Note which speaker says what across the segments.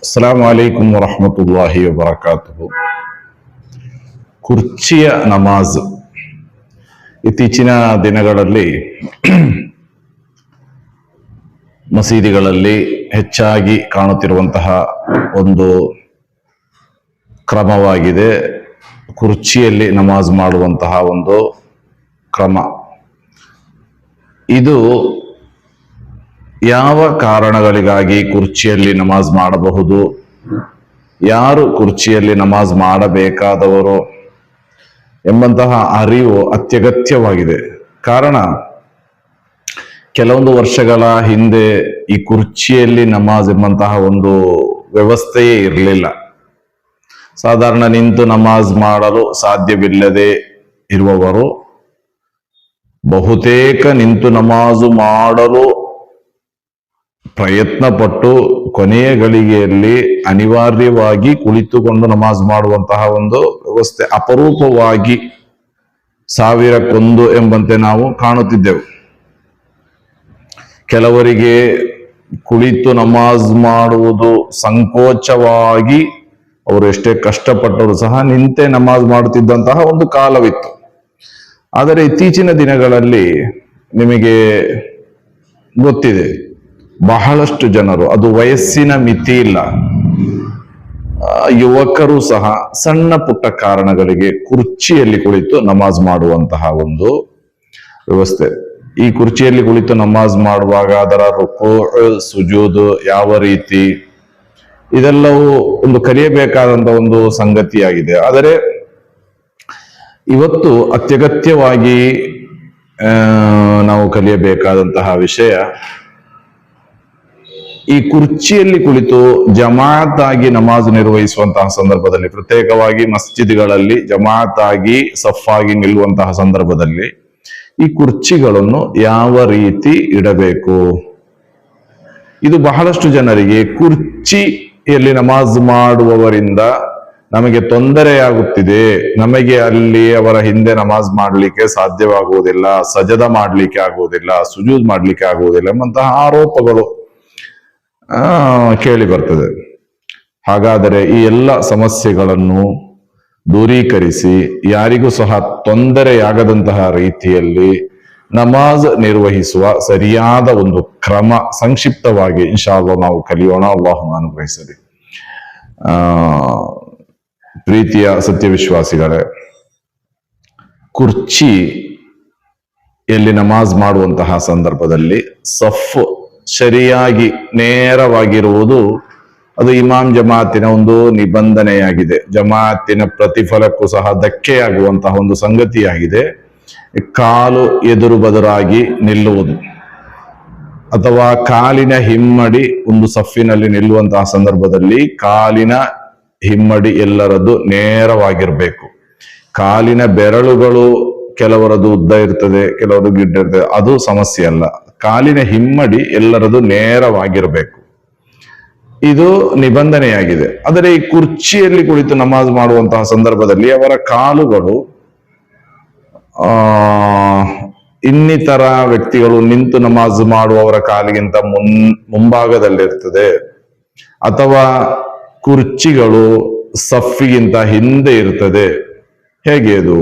Speaker 1: ಅಸ್ಸಲಾಮು ಅಲೈಕುಂ ವರಹಮತುಲ್ಲಾಹಿ ವಬರಕಾತುಹು. ಕುರ್ಚಿಯ ನಮಾಜ್ ಇತ್ತೀಚಿನ ದಿನಗಳಲ್ಲಿ ಮಸೀದಿಗಳಲ್ಲಿ ಹೆಚ್ಚಾಗಿ ಕಾಣುತ್ತಿರುವಂತಹ ಒಂದು ಕ್ರಮವಾಗಿದೆ. ಕುರ್ಚಿಯಲ್ಲಿ ನಮಾಜ್ ಮಾಡುವಂತಹ ಒಂದು ಕ್ರಮ. ಇದು ಯಾವ ಕಾರಣಗಳಿಗಾಗಿ ಕುರ್ಚಿಯಲ್ಲಿ ನಮಾಜ್ ಮಾಡಬಹುದು, ಯಾರು ಕುರ್ಚಿಯಲ್ಲಿ ನಮಾಜ್ ಮಾಡಬೇಕಾದವರು ಎಂಬಂತಹ ಅರಿವು ಅತ್ಯಗತ್ಯವಾಗಿದೆ. ಕಾರಣ, ಕೆಲವೊಂದು ವರ್ಷಗಳ ಹಿಂದೆ ಈ ಕುರ್ಚಿಯಲ್ಲಿ ನಮಾಜ್ ಎಂಬಂತಹ ಒಂದು ವ್ಯವಸ್ಥೆಯೇ ಇರಲಿಲ್ಲ. ಸಾಧಾರಣ ನಿಂತು ನಮಾಜ್ ಮಾಡಲು ಸಾಧ್ಯವಿಲ್ಲದೆ ಇರುವವರು ಬಹುತೇಕ ನಿಂತು ನಮಾಜು ಮಾಡಲು ಪ್ರಯತ್ನ ಪಟ್ಟು ಕೊನೆಯ ಗಳಿಗೆಯಲ್ಲಿ ಅನಿವಾರ್ಯವಾಗಿ ಕುಳಿತುಕೊಂಡು ನಮಾಜ್ ಮಾಡುವಂತಹ ಒಂದು ವ್ಯವಸ್ಥೆ ಅಪರೂಪವಾಗಿ ಸಾವಿರಕ್ಕೊಂದು ಎಂಬಂತೆ ನಾವು ಕಾಣುತ್ತಿದ್ದೆವು. ಕೆಲವರಿಗೆ ಕುಳಿತು ನಮಾಜ್ ಮಾಡುವುದು ಸಂಕೋಚವಾಗಿ ಅವರು ಎಷ್ಟೇ ಕಷ್ಟಪಟ್ಟರು ಸಹ ನಿಂತೆ ನಮಾಜ್ ಮಾಡುತ್ತಿದ್ದಂತಹ ಒಂದು ಕಾಲವಿತ್ತು. ಆದರೆ ಇತ್ತೀಚಿನ ದಿನಗಳಲ್ಲಿ ನಿಮಗೆ ಗೊತ್ತಿದೆ, ಬಹಳಷ್ಟು ಜನರು, ಅದು ವಯಸ್ಸಿನ ಮಿತಿ ಇಲ್ಲ, ಯುವಕರು ಸಹ ಸಣ್ಣ ಪುಟ್ಟ ಕಾರಣಗಳಿಗೆ ಕುರ್ಚಿಯಲ್ಲಿ ಕುಳಿತು ನಮಾಜ್ ಮಾಡುವಂತಹ ಒಂದು ವ್ಯವಸ್ಥೆ. ಈ ಕುರ್ಚಿಯಲ್ಲಿ ಕುಳಿತು ನಮಾಜ್ ಮಾಡುವಾಗ ಅದರ ರುಕು, ಸುಜೂದ್ ಯಾವ ರೀತಿ, ಇದೆಲ್ಲವೂ ಒಂದು ಕಲಿಯಬೇಕಾದಂತಹ ಒಂದು ಸಂಗತಿಯಾಗಿದೆ. ಆದರೆ ಇವತ್ತು ಅತ್ಯಗತ್ಯವಾಗಿ ನಾವು ಕಲಿಯಬೇಕಾದಂತಹ ವಿಷಯ, ಈ ಕುರ್ಚಿಯಲ್ಲಿ ಕುಳಿತು ಜಮಾಅತ್ ಆಗಿ ನಮಾಜ್ ನಿರ್ವಹಿಸುವಂತಹ ಸಂದರ್ಭದಲ್ಲಿ, ಪ್ರತ್ಯೇಕವಾಗಿ ಮಸ್ಜಿದ್ಗಳಲ್ಲಿ ಜಮಾಅತ್ ಆಗಿ ಸಫಾಗಿ ನಿಲ್ಲುವಂತಹ ಸಂದರ್ಭದಲ್ಲಿ ಈ ಕುರ್ಚಿಗಳನ್ನು ಯಾವ ರೀತಿ ಇಡಬೇಕು. ಇದು ಬಹಳಷ್ಟು ಜನರಿಗೆ ಕುರ್ಚಿಯಲ್ಲಿ ನಮಾಜ್ ಮಾಡುವವರಿಂದ ನಮಗೆ ತೊಂದರೆಯಾಗುತ್ತಿದೆ, ನಮಗೆ ಅಲ್ಲಿ ಅವರ ಹಿಂದೆ ನಮಾಜ್ ಮಾಡಲಿಕ್ಕೆ ಸಾಧ್ಯವಾಗುವುದಿಲ್ಲ, ಸಜದ ಮಾಡಲಿಕ್ಕೆ ಆಗುವುದಿಲ್ಲ, ಸುಜೂದ್ ಮಾಡಲಿಕ್ಕೆ ಆಗುವುದಿಲ್ಲ ಎಂಬಂತಹ ಆರೋಪಗಳು ಕೇಳಿ ಬರ್ತದೆ. ಹಾಗಾದರೆ ಈ ಎಲ್ಲ ಸಮಸ್ಯೆಗಳನ್ನು ದೂರೀಕರಿಸಿ ಯಾರಿಗೂ ಸಹ ತೊಂದರೆಯಾಗದಂತಹ ರೀತಿಯಲ್ಲಿ ನಮಾಜ್ ನಿರ್ವಹಿಸುವ ಸರಿಯಾದ ಒಂದು ಕ್ರಮ ಸಂಕ್ಷಿಪ್ತವಾಗಿ ಇನ್ಶಾ ಅಲ್ಲಾಹ್ ನಾವು ಕಲಿಯೋಣ. ಅಲ್ಲಾಹು ಅನುಗ್ರಹಿಸಲಿ. ಪ್ರೀತಿಯ ಸತ್ಯವಿಶ್ವಾಸಿಗಳೇ, ಕುರ್ಚಿಯಲ್ಲಿ ನಮಾಜ್ ಮಾಡುವಂತಹ ಸಂದರ್ಭದಲ್ಲಿ ಸಫ್ ಸರಿಯಾಗಿ ನೇರವಾಗಿರುವುದು ಅದು ಇಮಾಮ್ ಜಮಾತಿನ ಒಂದು ನಿಬಂಧನೆಯಾಗಿದೆ. ಜಮಾತಿನ ಪ್ರತಿಫಲಕ್ಕೂ ಸಹ ಧಕ್ಕೆಯಾಗುವಂತಹ ಒಂದು ಸಂಗತಿಯಾಗಿದೆ. ಕಾಲು ಎದುರು ಬದುರಾಗಿ ನಿಲ್ಲುವುದು ಅಥವಾ ಕಾಲಿನ ಹಿಮ್ಮಡಿ ಒಂದು ಸಫಿನಲ್ಲಿ ನಿಲ್ಲುವಂತಹ ಸಂದರ್ಭದಲ್ಲಿ ಕಾಲಿನ ಹಿಮ್ಮಡಿ ಎಲ್ಲರದ್ದು ನೇರವಾಗಿರ್ಬೇಕು. ಕಾಲಿನ ಬೆರಳುಗಳು ಕೆಲವರದು ಉದ್ದ ಇರ್ತದೆ, ಕೆಲವರದು ಗಿಡ್ಡ ಇರ್ತದೆ, ಅದು ಸಮಸ್ಯೆ ಅಲ್ಲ. ಕಾಲಿನ ಹಿಮ್ಮಡಿ ಎಲ್ಲರದು ನೇರವಾಗಿರ್ಬೇಕು, ಇದು ನಿಬಂಧನೆಯಾಗಿದೆ. ಆದರೆ ಈ ಕುರ್ಚಿಯಲ್ಲಿ ಕುಳಿತು ನಮಾಜ್ ಮಾಡುವಂತಹ ಸಂದರ್ಭದಲ್ಲಿ ಅವರ ಕಾಲುಗಳು ಇನ್ನಿತರ ವ್ಯಕ್ತಿಗಳು ನಿಂತು ನಮಾಜ್ ಮಾಡುವವರ ಕಾಲಿಗಿಂತ ಮುಂಭಾಗದಲ್ಲಿರ್ತದೆ, ಅಥವಾ ಕುರ್ಚಿಗಳು ಸಫಿಗಿಂತ ಹಿಂದೆ ಇರ್ತದೆ. ಹೇಗೆ ಅದು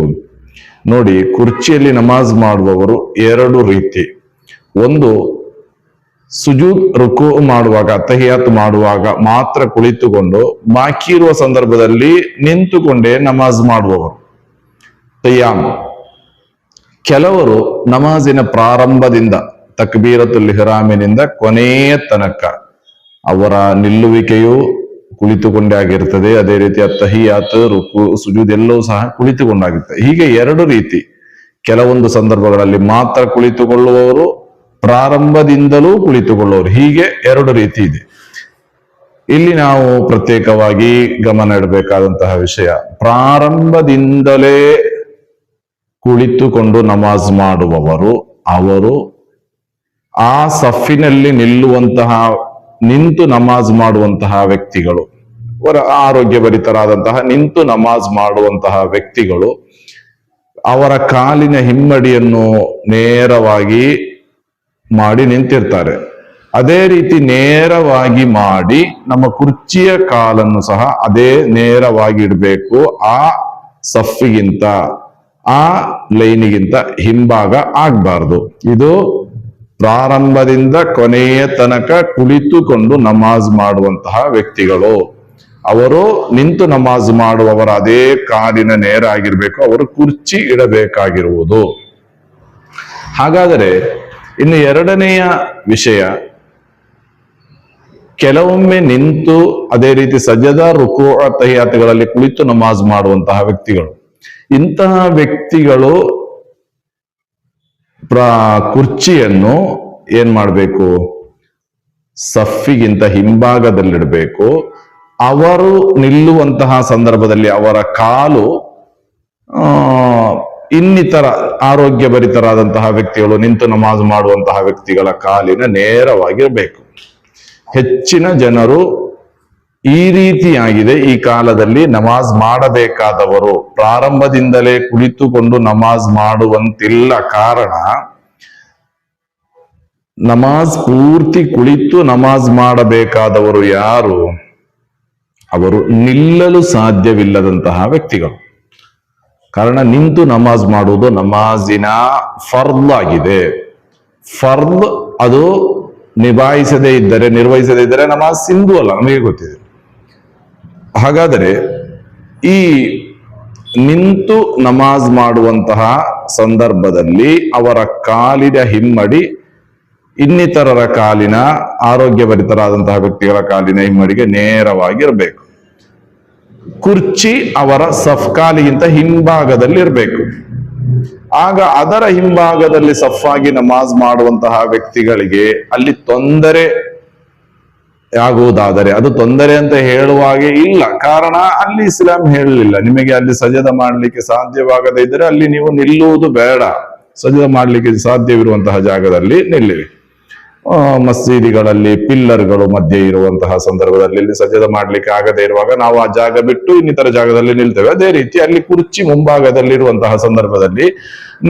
Speaker 1: ನೋಡಿ, ಕುರ್ಚಿಯಲ್ಲಿ ನಮಾಜ್ ಮಾಡುವವರು ಎರಡು ರೀತಿ. ಒಂದು, ಸುಜೂದ್ ರುಕು ಮಾಡುವಾಗ, ತಹಿಯಾತ್ ಮಾಡುವಾಗ ಮಾತ್ರ ಕುಳಿತುಕೊಂಡು ಬಾಕಿ ಇರುವ ಸಂದರ್ಭದಲ್ಲಿ ನಿಂತುಕೊಂಡೇ ನಮಾಜ್ ಮಾಡುವವರು ತಯ್ಯಾಮ್. ಕೆಲವರು ನಮಾಜಿನ ಪ್ರಾರಂಭದಿಂದ ತಕ್ಬೀರತುಲ್ ಇಹ್ರಾಮಿನಿಂದ ಕೊನೆಯ ತನಕ ಅವರ ನಿಲ್ಲುವಿಕೆಯು ಕುಳಿತುಕೊಂಡೇ ಆಗಿರ್ತದೆ. ಅದೇ ರೀತಿ ತಹಿಯಾತ್, ರುಕು, ಸುಜೂದ್ ಎಲ್ಲವೂ ಸಹ ಕುಳಿತುಕೊಂಡಾಗಿರ್ತದೆ. ಹೀಗೆ ಎರಡು ರೀತಿ. ಕೆಲವೊಂದು ಸಂದರ್ಭಗಳಲ್ಲಿ ಮಾತ್ರ ಕುಳಿತುಕೊಳ್ಳುವವರು, ಪ್ರಾರಂಭದಿಂದಲೂ ಕುಳಿತುಕೊಳ್ಳುವವರು, ಹೀಗೆ ಎರಡು ರೀತಿ ಇದೆ. ಇಲ್ಲಿ ನಾವು ಪ್ರತ್ಯೇಕವಾಗಿ ಗಮನ ಇಡಬೇಕಾದಂತಹ ವಿಷಯ, ಪ್ರಾರಂಭದಿಂದಲೇ ಕುಳಿತುಕೊಂಡು ನಮಾಜ್ ಮಾಡುವವರು, ಅವರು ಆ ಸಫಿನಲ್ಲಿ ನಿಂತು ನಮಾಜ್ ಮಾಡುವಂತಹ ವ್ಯಕ್ತಿಗಳು, ಅವರ ಆರೋಗ್ಯಭರಿತರಾದಂತಹ ನಿಂತು ನಮಾಜ್ ಮಾಡುವಂತಹ ವ್ಯಕ್ತಿಗಳು ಅವರ ಕಾಲಿನ ಹಿಮ್ಮಡಿಯನ್ನು ನೇರವಾಗಿ ಮಾಡಿ ನಿಂತಿರ್ತಾರೆ. ಅದೇ ರೀತಿ ನೇರವಾಗಿ ಮಾಡಿ ನಮ್ಮ ಕುರ್ಚಿಯ ಕಾಲನ್ನು ಸಹ ಅದೇ ನೇರವಾಗಿ ಇಡಬೇಕು. ಆ ಸಫಿಗಿಂತ ಆ ಲೈನಿಗಿಂತ ಹಿಂಭಾಗ ಆಗ್ಬಾರ್ದು. ಇದು ಪ್ರಾರಂಭದಿಂದ ಕೊನೆಯ ತನಕ ಕುಳಿತುಕೊಂಡು ನಮಾಜ್ ಮಾಡುವಂತಹ ವ್ಯಕ್ತಿಗಳು. ಅವರು ನಿಂತು ನಮಾಜ್ ಮಾಡುವವರ ಅದೇ ಕಾಲಿನ ನೇರ ಆಗಿರ್ಬೇಕು. ಅವರು ಕುರ್ಚಿ ಇಡಬೇಕಾಗಿರುವುದು. ಹಾಗಾದರೆ ಇನ್ನು ಎರಡನೆಯ ವಿಷಯ, ಕೆಲವೊಮ್ಮೆ ನಿಂತು ಅದೇ ರೀತಿ ಸಜದಾ ರುಕು ತಹಿಯಾತುಗಳಲ್ಲಿ ಕುಳಿತು ನಮಾಜ್ ಮಾಡುವಂತಹ ವ್ಯಕ್ತಿಗಳು. ಇಂತಹ ವ್ಯಕ್ತಿಗಳು ಕುರ್ಚಿಯನ್ನು ಏನ್ ಮಾಡಬೇಕು, ಸಫಿಗಿಂತ ಹಿಂಭಾಗದಲ್ಲಿಡಬೇಕು. ಅವರು ನಿಲ್ಲುವಂತಹ ಸಂದರ್ಭದಲ್ಲಿ ಅವರ ಕಾಲು ಇನ್ನಿತರ ಆರೋಗ್ಯಭರಿತರಾದಂತಹ ವ್ಯಕ್ತಿಗಳು ನಿಂತು ನಮಾಜ್ ಮಾಡುವಂತಹ ವ್ಯಕ್ತಿಗಳ ಕಾಲಿನ ನೇರವಾಗಿರಬೇಕು. ಹೆಚ್ಚಿನ ಜನರು ಈ ರೀತಿಯಾಗಿದೆ. ಈ ಕಾಲದಲ್ಲಿ ನಮಾಜ್ ಮಾಡಬೇಕಾದವರು ಪ್ರಾರಂಭದಿಂದಲೇ ಕುಳಿತುಕೊಂಡು ನಮಾಜ್ ಮಾಡುವಂತಿಲ್ಲ. ಕಾರಣ, ನಮಾಜ್ ಪೂರ್ತಿ ಕುಳಿತು ನಮಾಜ್ ಮಾಡಬೇಕಾದವರು ಯಾರು? ಅವರು ನಿಲ್ಲಲು ಸಾಧ್ಯವಿಲ್ಲದಂತಹ ವ್ಯಕ್ತಿಗಳು. ಕಾರಣ, ನಿಂತು ನಮಾಜ್ ಮಾಡುವುದು ನಮಾಜಿನ ಫರ್ದ್ ಆಗಿದೆ. ಫರ್ದ್ ಅದು ನಿರ್ವಹಿಸದೇ ಇದ್ದರೆ ನಮಾಜ್ ಸಿಂಧು ಅಲ್ಲ, ನಮಗೆ ಗೊತ್ತಿದೆ. ಹಾಗಾದರೆ ಈ ನಿಂತು ನಮಾಜ್ ಮಾಡುವಂತಹ ಸಂದರ್ಭದಲ್ಲಿ ಅವರ ಕಾಲಿನ ಹಿಮ್ಮಡಿ ಇನ್ನಿತರರ ಕಾಲಿನ ಆರೋಗ್ಯಭರಿತರಾದಂತಹ ವ್ಯಕ್ತಿಗಳ ಕಾಲಿನ ಹಿಮ್ಮಡಿಗೆ ನೇರವಾಗಿರಬೇಕು. ಕುರ್ಚಿ ಅವರ ಕಾಲಿಗಿಂತ ಹಿಂಭಾಗದಲ್ಲಿ ಇರಬೇಕು. ಆಗ ಅದರ ಹಿಂಭಾಗದಲ್ಲಿ ಸಫಾಗಿ ನಮಾಜ್ ಮಾಡುವಂತಹ ವ್ಯಕ್ತಿಗಳಿಗೆ ಅಲ್ಲಿ ತೊಂದರೆ ಆಗುವುದಾದರೆ, ಅದು ತೊಂದರೆ ಅಂತ ಹೇಳುವಾಗೆ ಇಲ್ಲ. ಕಾರಣ, ಅಲ್ಲಿ ಇಸ್ಲಾಂ ಹೇಳಲಿಲ್ಲ ನಿಮಗೆ ಅಲ್ಲಿ ಸಜದ ಮಾಡಲಿಕ್ಕೆ ಸಾಧ್ಯವಾಗದೇ ಇದ್ದರೆ ಅಲ್ಲಿ ನೀವು ನಿಲ್ಲುವುದು ಬೇಡ. ಸಜದ ಮಾಡಲಿಕ್ಕೆ ಸಾಧ್ಯವಿರುವಂತಹ ಜಾಗದಲ್ಲಿ ನಿಲ್ಲಿರಿ. ಮಸೀದಿಗಳಲ್ಲಿ ಪಿಲ್ಲರ್ಗಳು ಮಧ್ಯೆ ಇರುವಂತಹ ಸಂದರ್ಭದಲ್ಲಿ ಇಲ್ಲಿ ಸಜದ ಮಾಡ್ಲಿಕ್ಕೆ ಆಗದೆ ಇರುವಾಗ ನಾವು ಆ ಜಾಗ ಬಿಟ್ಟು ಇನ್ನಿತರ ಜಾಗದಲ್ಲಿ ನಿಲ್ತೇವೆ. ಅದೇ ರೀತಿ ಅಲ್ಲಿ ಕುರ್ಚಿ ಮುಂಭಾಗದಲ್ಲಿರುವಂತಹ ಸಂದರ್ಭದಲ್ಲಿ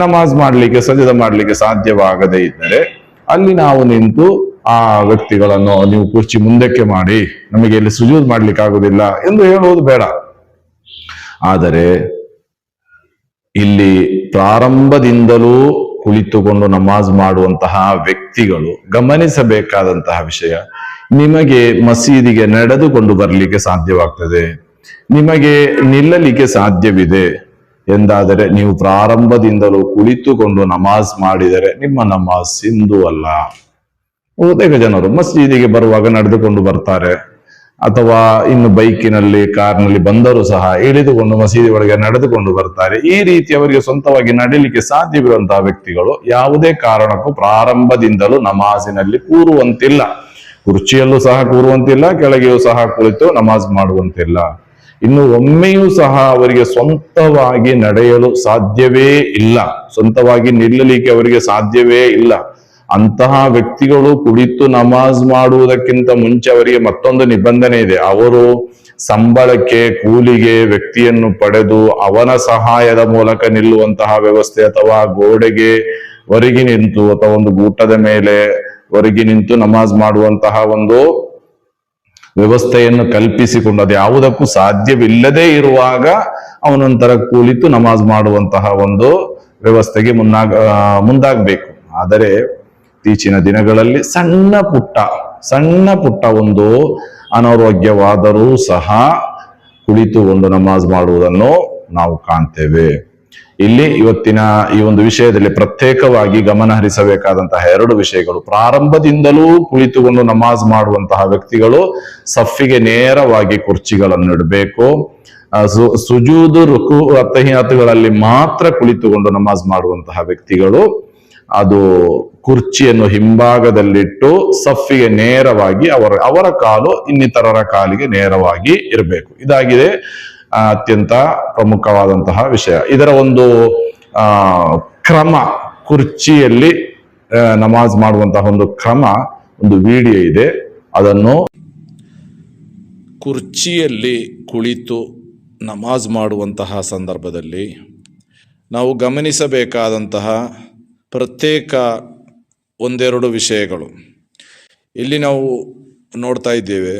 Speaker 1: ನಮಾಜ್ ಮಾಡ್ಲಿಕ್ಕೆ ಸಜದ ಮಾಡ್ಲಿಕ್ಕೆ ಸಾಧ್ಯವಾಗದೇ ಇದ್ದರೆ ಅಲ್ಲಿ ನಾವು ನಿಂತು ಆ ವ್ಯಕ್ತಿಗಳನ್ನು ನೀವು ಕುರ್ಚಿ ಮುಂದಕ್ಕೆ ಮಾಡಿ, ನಮಗೆ ಇಲ್ಲಿ ಸುಜೂದ್ ಮಾಡ್ಲಿಕ್ಕೆ ಆಗುದಿಲ್ಲ ಎಂದು ಹೇಳುವುದು ಬೇಡ. ಆದರೆ ಇಲ್ಲಿ ಪ್ರಾರಂಭದಿಂದಲೂ ಕುಳಿತುಕೊಂಡು ನಮಾಜ್ ಮಾಡುವಂತಹ ವ್ಯಕ್ತಿಗಳು ಗಮನಿಸಬೇಕಾದಂತಹ ವಿಷಯ, ನಿಮಗೆ ಮಸೀದಿಗೆ ನಡೆದುಕೊಂಡು ಬರಲಿಕ್ಕೆ ಸಾಧ್ಯವಾಗ್ತದೆ, ನಿಮಗೆ ನಿಲ್ಲಲಿಕ್ಕೆ ಸಾಧ್ಯವಿದೆ ಎಂದಾದರೆ ನೀವು ಪ್ರಾರಂಭದಿಂದಲೂ ಕುಳಿತುಕೊಂಡು ನಮಾಜ್ ಮಾಡಿದರೆ ನಿಮ್ಮ ನಮಾಜ್ ಸಿಂಧು ಅಲ್ಲ. ಬಹುತೇಕ ಜನರು ಮಸೀದಿಗೆ ಬರುವಾಗ ನಡೆದುಕೊಂಡು ಬರ್ತಾರೆ, ಅಥವಾ ಇನ್ನು ಬೈಕಿನಲ್ಲಿ ಕಾರ್ನಲ್ಲಿ ಬಂದರೂ ಸಹ ಇಳಿದುಕೊಂಡು ಮಸೀದಿ ಒಳಗೆ ನಡೆದುಕೊಂಡು ಬರ್ತಾರೆ. ಈ ರೀತಿ ಅವರಿಗೆ ಸ್ವಂತವಾಗಿ ನಡೀಲಿಕ್ಕೆ ಸಾಧ್ಯವಿರುವಂತಹ ವ್ಯಕ್ತಿಗಳು ಯಾವುದೇ ಕಾರಣಕ್ಕೂ ಪ್ರಾರಂಭದಿಂದಲೂ ನಮಾಜಿನಲ್ಲಿ ಕೂರುವಂತಿಲ್ಲ. ಕುರ್ಚಿಯಲ್ಲೂ ಸಹ ಕೂರುವಂತಿಲ್ಲ, ಕೆಳಗೆಯೂ ಸಹ ಕುಳಿತು ನಮಾಜ್ ಮಾಡುವಂತಿಲ್ಲ. ಇನ್ನು ಒಮ್ಮೆಯೂ ಸಹ ಅವರಿಗೆ ಸ್ವಂತವಾಗಿ ನಡೆಯಲು ಸಾಧ್ಯವೇ ಇಲ್ಲ, ಸ್ವಂತವಾಗಿ ನಿಲ್ಲಲಿಕ್ಕೆ ಅವರಿಗೆ ಸಾಧ್ಯವೇ ಇಲ್ಲ. ಅಂತಹ ವ್ಯಕ್ತಿಗಳು ಕುಳಿತು ನಮಾಜ್ ಮಾಡುವುದಕ್ಕಿಂತ ಮುಂಚೆ ಅವರಿಗೆ ಮತ್ತೊಂದು ನಿಬಂಧನೆ ಇದೆ. ಅವರು ಸಂಬಳಕ್ಕೆ ಕೂಲಿಗೆ ವ್ಯಕ್ತಿಯನ್ನು ಪಡೆದು ಅವನ ಸಹಾಯದ ಮೂಲಕ ನಿಲ್ಲುವಂತಹ ವ್ಯವಸ್ಥೆ, ಅಥವಾ ಗೋಡೆಗೆ ಹೊರಗಿ ನಿಂತು ಅಥವಾ ಒಂದು ಗೂಟದ ಮೇಲೆ ಹೊರಗಿ ನಿಂತು ನಮಾಜ್ ಮಾಡುವಂತಹ ಒಂದು ವ್ಯವಸ್ಥೆಯನ್ನು ಕಲ್ಪಿಸಿಕೊಂಡು ಅದು ಯಾವುದಕ್ಕೂ ಸಾಧ್ಯವಿಲ್ಲದೆ ಇರುವಾಗ ಅವನೊಂಥರ ಕುಳಿತು ನಮಾಜ್ ಮಾಡುವಂತಹ ಒಂದು ವ್ಯವಸ್ಥೆಗೆ ಮುಂದಾಗಬೇಕು. ಆದರೆ ಇತ್ತೀಚಿನ ದಿನಗಳಲ್ಲಿ ಸಣ್ಣ ಪುಟ್ಟ ಒಂದು ಅನಾರೋಗ್ಯವಾದರೂ ಸಹ ಕುಳಿತುಕೊಂಡು ನಮಾಜ್ ಮಾಡುವುದನ್ನು ನಾವು ಕಾಣ್ತೇವೆ. ಇಲ್ಲಿ ಇವತ್ತಿನ ಈ ಒಂದು ವಿಷಯದಲ್ಲಿ ಪ್ರತ್ಯೇಕವಾಗಿ ಗಮನ ಹರಿಸಬೇಕಾದಂತಹ ಎರಡು ವಿಷಯಗಳು. ಪ್ರಾರಂಭದಿಂದಲೂ ಕುಳಿತುಕೊಂಡು ನಮಾಜ್ ಮಾಡುವಂತಹ ವ್ಯಕ್ತಿಗಳು ಸಫಿಗೆ ನೇರವಾಗಿ ಕುರ್ಚಿಗಳನ್ನು ಇಡಬೇಕು. ಸುಜೂದು ರುಕು ಅತ್ತಹಿಯಾತುಗಳಲ್ಲಿ ಮಾತ್ರ ಕುಳಿತುಕೊಂಡು ನಮಾಜ್ ಮಾಡುವಂತಹ ವ್ಯಕ್ತಿಗಳು ಅದು ಕುರ್ಚಿಯನ್ನು ಹಿಂಭಾಗದಲ್ಲಿಟ್ಟು ಸಫಿಗೆ ನೇರವಾಗಿ ಅವರ ಕಾಲು ಇನ್ನಿತರರ ಕಾಲಿಗೆ ನೇರವಾಗಿ ಇರಬೇಕು. ಇದಾಗಿದೆ ಅತ್ಯಂತ ಪ್ರಮುಖವಾದಂತಹ ವಿಷಯ. ಇದರ ಒಂದು ಕ್ರಮ, ಕುರ್ಚಿಯಲ್ಲಿ ನಮಾಜ್ ಮಾಡುವಂತಹ ಒಂದು ಕ್ರಮ, ಒಂದು ವಿಡಿಯೋ ಇದೆ, ಅದನ್ನು
Speaker 2: ಕುರ್ಚಿಯಲ್ಲಿ ಕುಳಿತು ನಮಾಜ್ ಮಾಡುವಂತಹ ಸಂದರ್ಭದಲ್ಲಿ ನಾವು ಗಮನಿಸಬೇಕಾದಂತಹ ಪ್ರತ್ಯೇಕ ಒಂದೆರಡು ವಿಷಯಗಳು. ಇಲ್ಲಿ ನಾವು ನೋಡ್ತಾ ಇದ್ದೇವೆ,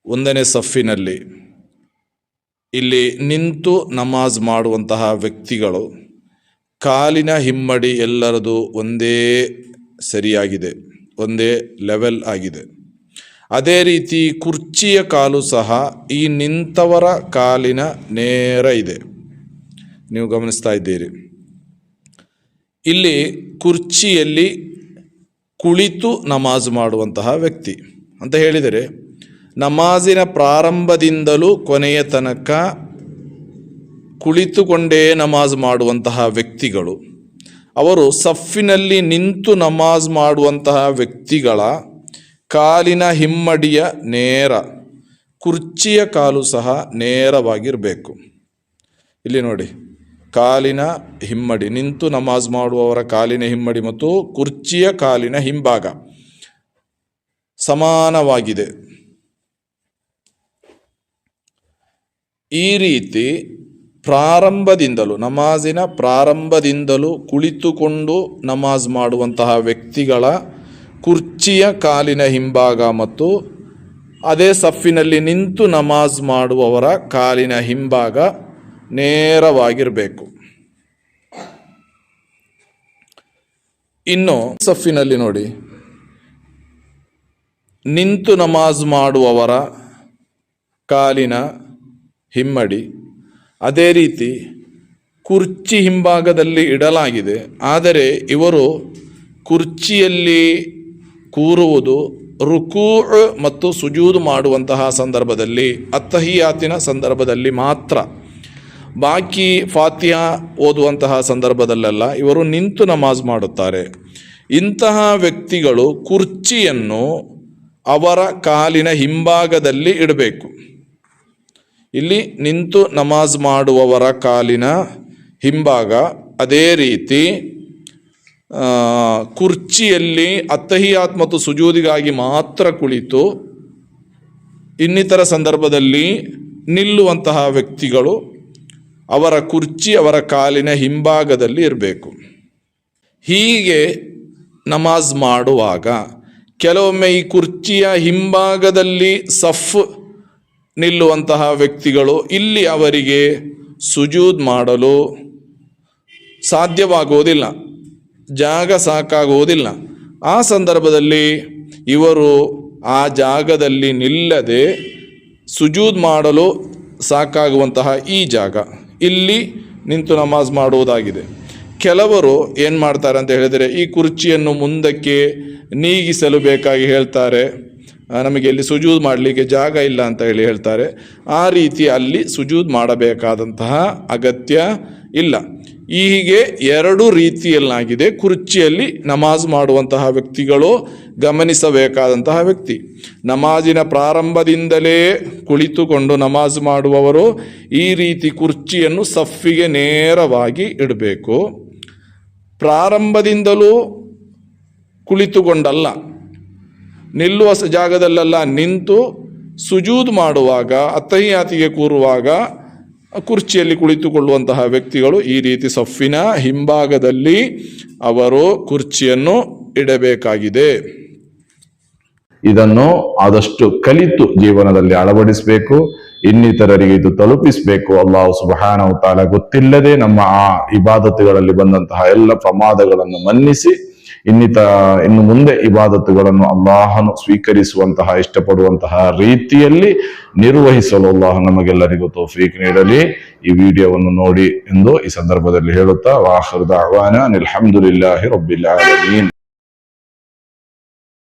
Speaker 2: ಒಂದನೇ ಸಫಿನಲ್ಲಿ ಇಲ್ಲಿ ನಿಂತು ನಮಾಜ್ ಮಾಡುವಂತಹ ವ್ಯಕ್ತಿಗಳು ಕಾಲಿನ ಹಿಮ್ಮಡಿ ಎಲ್ಲರದು ಒಂದೇ ಸರಿಯಾಗಿದೆ, ಒಂದೇ ಲೆವೆಲ್ ಆಗಿದೆ. ಅದೇ ರೀತಿ ಕುರ್ಚಿಯ ಕಾಲು ಸಹ ಈ ನಿಂತವರ ಕಾಲಿನ ನೇರ ಇದೆ, ನೀವು ಗಮನಿಸ್ತಾ ಇದ್ದೀರಿ. ಇಲ್ಲಿ ಕುರ್ಚಿಯಲ್ಲಿ ಕುಳಿತು ನಮಾಜ್ ಮಾಡುವಂತಹ ವ್ಯಕ್ತಿ ಅಂತ ಹೇಳಿದರೆ, ನಮಾಜಿನ ಪ್ರಾರಂಭದಿಂದಲೂ ಕೊನೆಯ ತನಕ ಕುಳಿತುಕೊಂಡೇ ನಮಾಜ್ ಮಾಡುವಂತಹ ವ್ಯಕ್ತಿಗಳು, ಅವರು ಸಫಿನಲ್ಲಿ ನಿಂತು ನಮಾಜ್ ಮಾಡುವಂತಹ ವ್ಯಕ್ತಿಗಳ ಕಾಲಿನ ಹಿಮ್ಮಡಿಯ ನೇರ, ಕುರ್ಚಿಯ ಕಾಲು ಸಹ ನೇರವಾಗಿರಬೇಕು. ಇಲ್ಲಿ ನೋಡಿ, ಕಾಲಿನ ಹಿಮ್ಮಡಿ, ನಿಂತು ನಮಾಜ್ ಮಾಡುವವರ ಕಾಲಿನ ಹಿಮ್ಮಡಿ ಮತ್ತು ಕುರ್ಚಿಯ ಕಾಲಿನ ಹಿಂಭಾಗ ಸಮಾನವಾಗಿದೆ. ಈ ರೀತಿ ಪ್ರಾರಂಭದಿಂದಲೂ, ನಮಾಜಿನ ಪ್ರಾರಂಭದಿಂದಲೂ ಕುಳಿತುಕೊಂಡು ನಮಾಜ್ ಮಾಡುವಂತಹ ವ್ಯಕ್ತಿಗಳ ಕುರ್ಚಿಯ ಕಾಲಿನ ಹಿಂಭಾಗ ಮತ್ತು ಅದೇ ಸಫಿನಲ್ಲಿ ನಿಂತು ನಮಾಜ್ ಮಾಡುವವರ ಕಾಲಿನ ಹಿಂಭಾಗ ನೇರವಾಗಿರಬೇಕು. ಇನ್ನು ಸಫಿನಲ್ಲಿ ನೋಡಿ, ನಿಂತು ನಮಾಜ್ ಮಾಡುವವರ ಕಾಲಿನ ಹಿಮ್ಮಡಿ ಅದೇ ರೀತಿ ಕುರ್ಚಿ ಹಿಂಭಾಗದಲ್ಲಿ ಇಡಲಾಗಿದೆ. ಆದರೆ ಇವರು ಕುರ್ಚಿಯಲ್ಲಿ ಕೂರುವುದು ರುಕೂ ಮತ್ತು ಸುಜೂದ್ ಮಾಡುವಂತಹ ಸಂದರ್ಭದಲ್ಲಿ, ಅತ್ತಹಿಯಾತಿನ ಸಂದರ್ಭದಲ್ಲಿ ಮಾತ್ರ. ಬಾಕಿ ಫಾತಿಹಾ ಓದುವಂತಹ ಸಂದರ್ಭದಲ್ಲೆಲ್ಲ ಇವರು ನಿಂತು ನಮಾಜ್ ಮಾಡುತ್ತಾರೆ. ಇಂತಹ ವ್ಯಕ್ತಿಗಳು ಕುರ್ಚಿಯನ್ನು ಅವರ ಕಾಲಿನ ಹಿಂಭಾಗದಲ್ಲಿ ಇಡಬೇಕು. ಇಲ್ಲಿ ನಿಂತು ನಮಾಜ್ ಮಾಡುವವರ ಕಾಲಿನ ಹಿಂಭಾಗ, ಅದೇ ರೀತಿ ಕುರ್ಚಿಯಲ್ಲಿ ಅತ್ತಹಿಯಾತ್ ಮತ್ತು ಸುಜೂದಿಗಾಗಿ ಮಾತ್ರ ಕುಳಿತು ಇನ್ನಿತರ ಸಂದರ್ಭದಲ್ಲಿ ನಿಲ್ಲುವಂತಹ ವ್ಯಕ್ತಿಗಳು ಅವರ ಕುರ್ಚಿ ಅವರ ಕಾಲಿನ ಹಿಂಭಾಗದಲ್ಲಿ ಇರಬೇಕು. ಹೀಗೆ ನಮಾಜ್ ಮಾಡುವಾಗ ಕೆಲವೊಮ್ಮೆ ಈ ಕುರ್ಚಿಯ ಹಿಂಭಾಗದಲ್ಲಿ ಸಫ್ ನಿಲ್ಲುವಂತಹ ವ್ಯಕ್ತಿಗಳು ಇಲ್ಲಿ ಅವರಿಗೆ ಸುಜೂದ್ ಮಾಡಲು ಸಾಧ್ಯವಾಗುವುದಿಲ್ಲ, ಜಾಗ ಸಾಕಾಗುವುದಿಲ್ಲ. ಆ ಸಂದರ್ಭದಲ್ಲಿ ಇವರು ಆ ಜಾಗದಲ್ಲಿ ನಿಲ್ಲದೆ ಸುಜೂದ್ ಮಾಡಲು ಸಾಕಾಗುವಂತಹ ಈ ಜಾಗ ಇಲ್ಲಿ ನಿಂತು ನಮಾಜ್ ಮಾಡುವುದಾಗಿದೆ. ಕೆಲವರು ಏನು ಮಾಡ್ತಾರೆ ಅಂತ ಹೇಳಿದರೆ, ಈ ಕುರ್ಚಿಯನ್ನು ಮುಂದಕ್ಕೆ ನೀಗಿಸಲು ಬೇಕಾಗಿ ಹೇಳ್ತಾರೆ, ನಮಗೆ ಇಲ್ಲಿ ಸುಜೂದ್ ಮಾಡಲಿಕ್ಕೆ ಜಾಗ ಇಲ್ಲ ಅಂತ ಹೇಳ್ತಾರೆ. ಆ ರೀತಿ ಅಲ್ಲಿ ಸುಜೂದ್ ಮಾಡಬೇಕಾದಂತಹ ಅಗತ್ಯ ಇಲ್ಲ. ಹೀಗೆ ಎರಡು ರೀತಿಯಲ್ಲಾಗಿದೆ ಕುರ್ಚಿಯಲ್ಲಿ ನಮಾಜ್ ಮಾಡುವಂತಹ ವ್ಯಕ್ತಿಗಳು ಗಮನಿಸಬೇಕಾದಂತಹ ವ್ಯಕ್ತಿ. ನಮಾಜಿನ ಪ್ರಾರಂಭದಿಂದಲೇ ಕುಳಿತುಕೊಂಡು ನಮಾಜ್ ಮಾಡುವವರು ಈ ರೀತಿ ಕುರ್ಚಿಯನ್ನು ಸಫಿಗೆ ನೇರವಾಗಿ ಇಡಬೇಕು. ಪ್ರಾರಂಭದಿಂದಲೂ ಕುಳಿತುಕೊಂಡಲ್ಲ, ನಿಲ್ಲುವ ಜಾಗದಲ್ಲೆಲ್ಲ ನಿಂತು ಸುಜೂದ್ ಮಾಡುವಾಗ, ಅತ್ತಹಿಯಾತಿಗೆ ಕೂರುವಾಗ ಕುರ್ಚಿಯಲ್ಲಿ ಕುಳಿತುಕೊಳ್ಳುವಂತಹ ವ್ಯಕ್ತಿಗಳು ಈ ರೀತಿ ಸಫಿನ ಹಿಂಭಾಗದಲ್ಲಿ ಅವರು ಕುರ್ಚಿಯನ್ನು ಇಡಬೇಕಾಗಿದೆ.
Speaker 1: ಇದನ್ನು ಆದಷ್ಟು ಕಲಿತು ಜೀವನದಲ್ಲಿ ಅಳವಡಿಸಬೇಕು, ಇನ್ನಿತರರಿಗೆ ಇದು ತಲುಪಿಸಬೇಕು. ಅಲ್ಲಾಹು ಸುಬ್ಹಾನಹು ತಆಲಾ ಗೊತ್ತಿಲ್ಲದೆ ನಮ್ಮ ಆ ಇಬಾದತುಗಳಲ್ಲಿ ಬಂದಂತಹ ಎಲ್ಲ ಪ್ರಮಾದಗಳನ್ನು ಮನ್ನಿಸಿ ಇನ್ನು ಮುಂದೆ ಇಬಾದತುಗಳನ್ನು ಅಲ್ಲಾಹನು ಸ್ವೀಕರಿಸುವಂತಹ ಇಷ್ಟಪಡುವಂತಹ ರೀತಿಯಲ್ಲಿ ನಿರ್ವಹಿಸಲು ಅಲ್ಲಾಹ್ ನಮಗೆಲ್ಲರಿಗೂ ತೌಫೀಕ್ ನೀಡಲಿ. ಈ ವಿಡಿಯೋವನ್ನು ನೋಡಿ ಎಂದು ಈ ಸಂದರ್ಭದಲ್ಲಿ ಹೇಳುತ್ತಾ, ವಾಖಿರು ದಅವಾನಾ ಅನಿಲ್ ಹಮ್ದುಲಿಲ್ಲಾಹಿ ರಬ್ಬಿಲ್ ಆಲಮೀನ್.